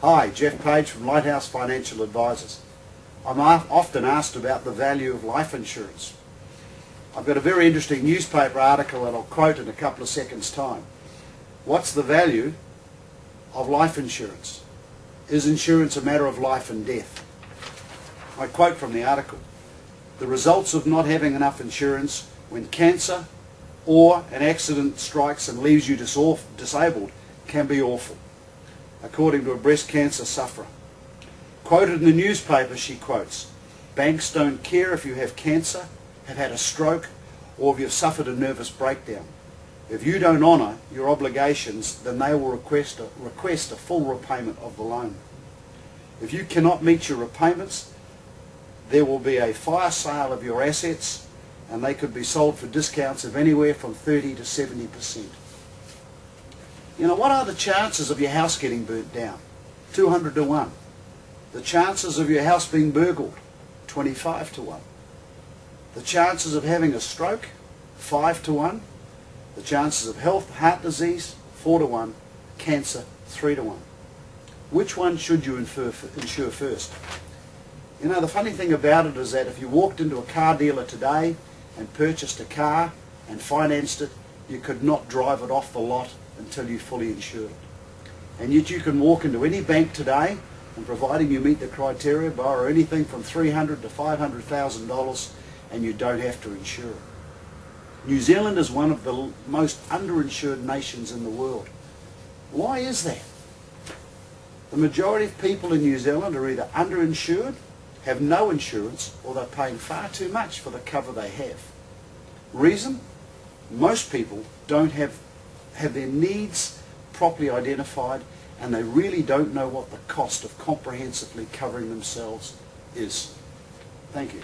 Hi, Jeff Page from Lighthouse Financial Advisors. I'm often asked about the value of life insurance. I've got a very interesting newspaper article that I'll quote in a couple of seconds' time. What's the value of life insurance? Is insurance a matter of life and death? I quote from the article. The results of not having enough insurance when cancer or an accident strikes and leaves you disabled can be awful, according to a breast cancer sufferer. Quoted in the newspaper, she quotes, "Banks don't care if you have cancer, have had a stroke, or if you've suffered a nervous breakdown. If you don't honour your obligations, then they will request a full repayment of the loan. If you cannot meet your repayments, there will be a fire sale of your assets, and they could be sold for discounts of anywhere from 30 to 70%. You know, what are the chances of your house getting burnt down? 200 to 1. The chances of your house being burgled? 25 to 1. The chances of having a stroke? 5 to 1. The chances of heart disease? 4 to 1. Cancer? 3 to 1. Which one should you insure first? You know, the funny thing about it is that if you walked into a car dealer today and purchased a car and financed it, you could not drive it off the lot until you fully insured it. And yet you can walk into any bank today, and providing you meet the criteria, borrow anything from $300,000 to $500,000, and you don't have to insure it. New Zealand is one of the most underinsured nations in the world. Why is that? The majority of people in New Zealand are either underinsured, have no insurance, or they're paying far too much for the cover they have. Reason? Most people don't have their needs properly identified, and they really don't know what the cost of comprehensively covering themselves is. Thank you.